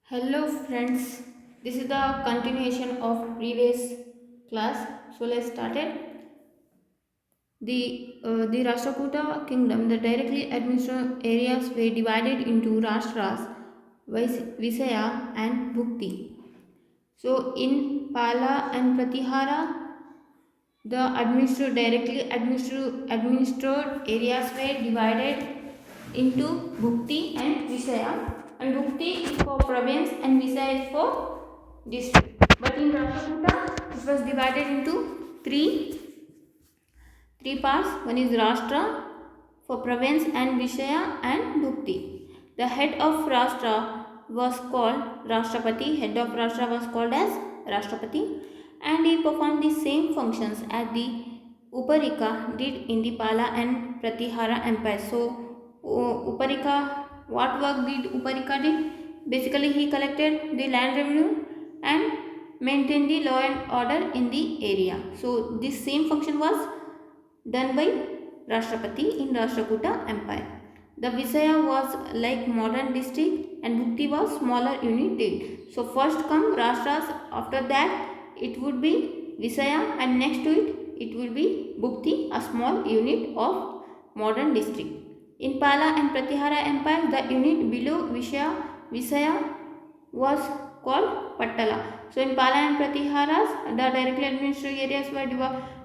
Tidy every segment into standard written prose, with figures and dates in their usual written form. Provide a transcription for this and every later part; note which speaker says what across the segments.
Speaker 1: Hello friends, this is the continuation of previous class. So let's start it. The Rashtrakuta kingdom, the directly administered areas were divided into Rashtras, Visaya and Bhukti. So in Pala and Pratihara, the administered areas were divided into Bhukti and Visaya, and Bhukti is for province and Visaya is for district. But in Rashtrakuta, it was divided into three parts. One is Rashtra for province and Vishaya and Bhukti. The head of Rashtra was called Rashtrapati. Head of Rashtra was called as Rashtrapati, and he performed the same functions as the Uparika did in the Pala and Pratihara empire. So Uparika, what work did Uparika did? Basically, he collected the land revenue and maintained the law and order in the area. So this same function was done by Rashtrapati in Rashtrakuta Empire. The Visaya was like modern district and Bhukti was smaller unit did. So first come Rashtras, after that it would be Visaya, and next to it will be Bhukti, a small unit of modern district. In Pala and Pratihara Empire, the unit below Visaya was called Pattala. So in Pala and Pratiharas, the directly administered areas were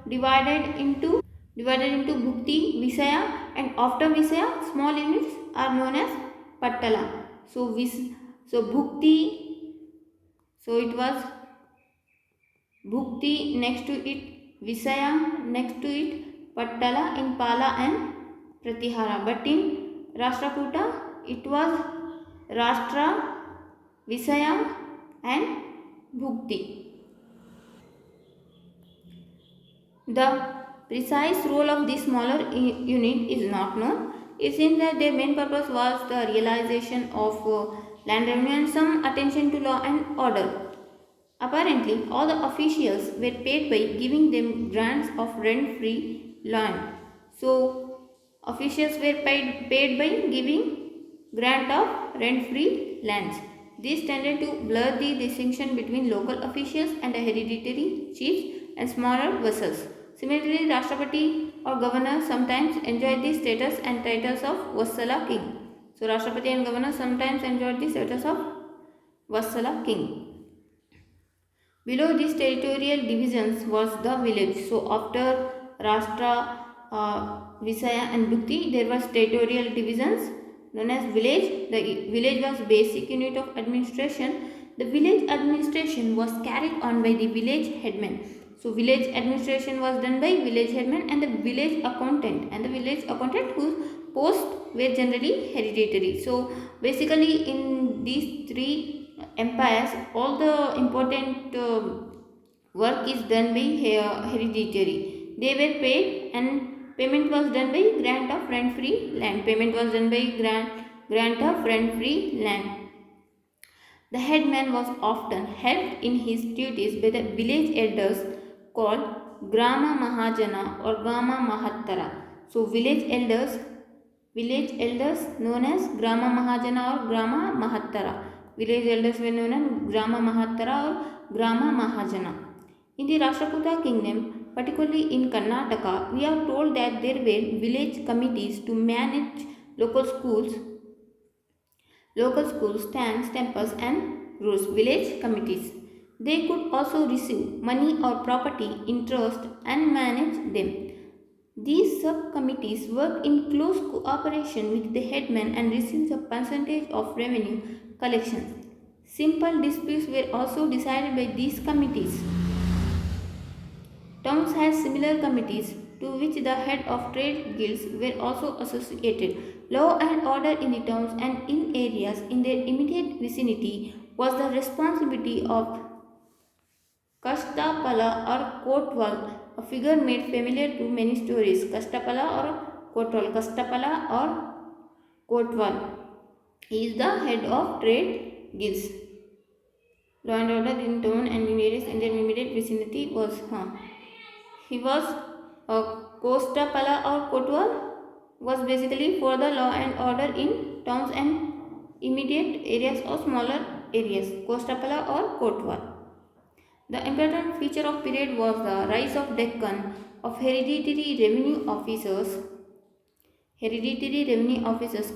Speaker 1: divided into Bhukti, Visaya, and after Visaya, small units are known as Pattala. So Bhukti, so it was Bhukti, next to it Visaya, next to it Pattala in Pala and Pratihara. But in Rashtrakuta, it was Rashtra, Visaya, and Bhukti. The precise role of this smaller unit is not known. It seems that their main purpose was the realization of land revenue and some attention to law and order. Apparently, all the officials were paid by giving them grants of rent-free land. So, officials were paid by giving grant of rent-free lands. This tended to blur the distinction between local officials and the hereditary chiefs and smaller vassals. Similarly, Rashtrapati or governor sometimes enjoyed the status and titles of Vassala king. So, Rashtrapati and governor sometimes enjoyed the status of Vassala king. Below these territorial divisions was the village. So after Rashtra, Visaya and Bhukti, there was territorial divisions known as village. The village was basic unit of administration. The village administration was carried on by the village headman. So village administration was done by village headman and the village accountant, whose posts were generally hereditary. So basically in these three empires, all the important work is done by hereditary. They were paid and payment was done by grant of rent-free land. Grant of rent-free land. The headman was often helped in his duties by the village elders called Grama Mahajana or Grama Mahattara. So village elders known as Grama Mahajana or Grama Mahattara. Village elders were known as Grama Mahattara or Grama Mahajana. In the Rashtrakuta kingdom, particularly in Karnataka, we are told that there were village committees to manage local schools, tanks, temples, and roads, village committees. They could also receive money or property in trust and manage them. These subcommittees work in close cooperation with the headman and receive a percentage of revenue collections. Simple disputes were also decided by these committees. Towns had similar committees to which the head of trade guilds were also associated. Law and order in the towns and in areas in their immediate vicinity was the responsibility of Kashtapala or Kotwal, a figure made familiar to many stories. Kastapala or Kotwal. Kastapala or Kotwal. He is the head of trade guilds. Law and order in town and in areas in their immediate vicinity was he was Kostapala or Kotwal was basically for the law and order in towns and immediate areas or smaller areas, Kostapala or Kotwal. The important feature of period was the rise of Deccan of hereditary revenue officers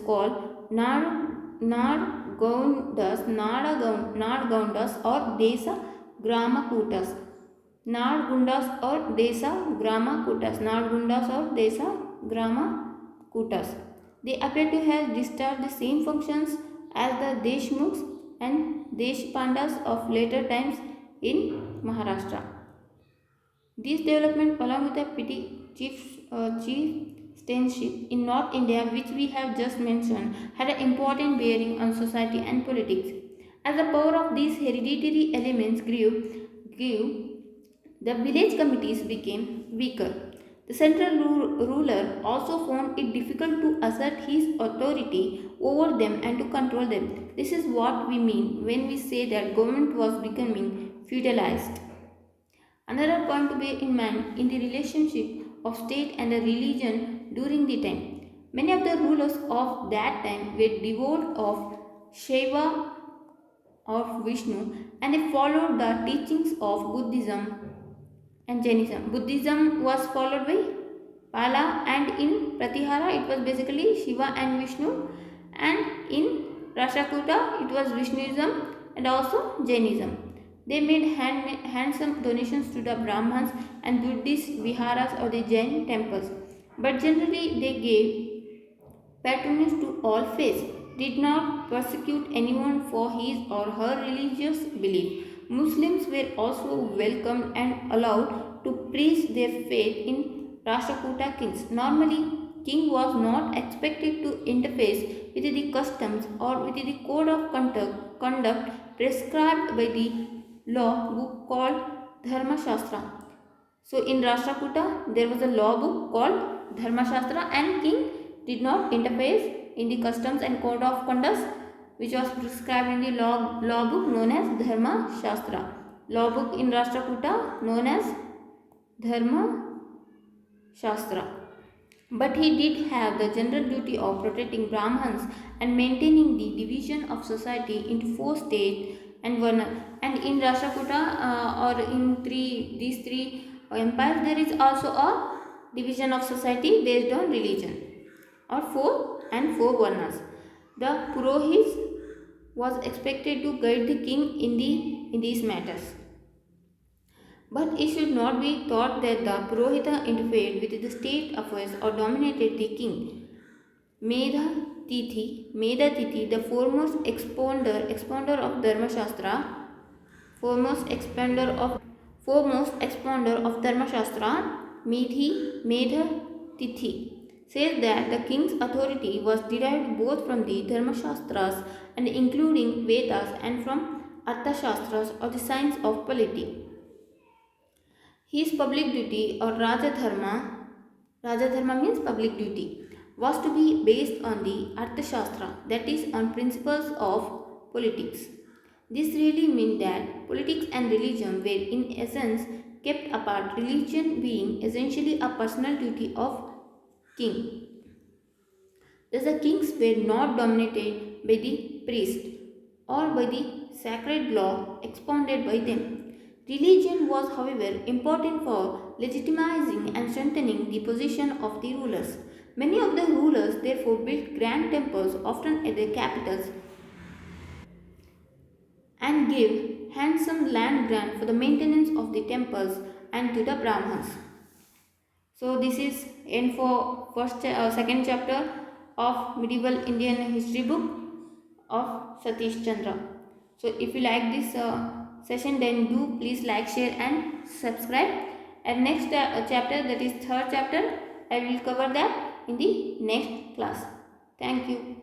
Speaker 1: called Nadgaundas or Desa Gramakutas. Nadgundas or Desa Gramakutas. Nadgundas or Desa Gramakutas. They appear to have discharged the same functions as the Deshmukhs and Deshpandas of later times in Maharashtra. This development, along with the petty chieftainship in North India, which we have just mentioned, had an important bearing on society and politics. As the power of these hereditary elements grew, the village committees became weaker. The central ruler also found it difficult to assert his authority over them and to control them. This is what we mean when we say that government was becoming feudalized. Another point to bear in mind in the relationship of state and the religion during the time. Many of the rulers of that time were devout of Shiva of Vishnu and they followed the teachings of Buddhism and Jainism. Buddhism was followed by Pala and in Pratihara it was basically Shiva and Vishnu, and in Rashtrakuta it was Vishnuism and also Jainism. They made handsome donations to the Brahmins and Buddhist viharas or the Jain temples, but generally they gave patronage to all faiths, did not persecute anyone for his or her religious belief. Muslims were also welcomed and allowed to preach their faith in Rashtrakuta kings. Normally, king was not expected to interface with the customs or with the code of conduct prescribed by the law book called Dharma Shastra. So in Rashtrakuta there was a law book called Dharma Shastra and king did not interface in the customs and code of conduct which was prescribed in the law book known as Dharma Shastra. Law book in Rashtrakuta known as Dharma Shastra. But he did have the general duty of protecting Brahmins and maintaining the division of society into 4 states and Varna. And in Rashtrakuta or in these three empires, there is also a division of society based on religion, or 4 Varnas. The Purohits was expected to guide the king in these matters. But it should not be thought that the Purohita interfered with the state affairs or dominated the king. Medha Tithi, the foremost expounder of Dharma Shastra, Medha Tithi, says that the king's authority was derived both from the Dharma Shastras and including Vedas and from Artha Shastras or the science of polity. His public duty or Raja Dharma means public duty, was to be based on the Arthashastra, that is, on principles of politics. This really meant that politics and religion were in essence kept apart, religion being essentially a personal duty of king. Thus, the kings were not dominated by the priest or by the sacred law expounded by them. Religion was, however, important for legitimizing and strengthening the position of the rulers. Many of the rulers therefore built grand temples, often at their capitals, and gave handsome land grant for the maintenance of the temples and to the Brahmins. So this is end for second chapter of medieval Indian history book of Satish Chandra. So if you like this session, then do please like, share and subscribe. And next chapter, that is third chapter, I will cover that in the next class. Thank you.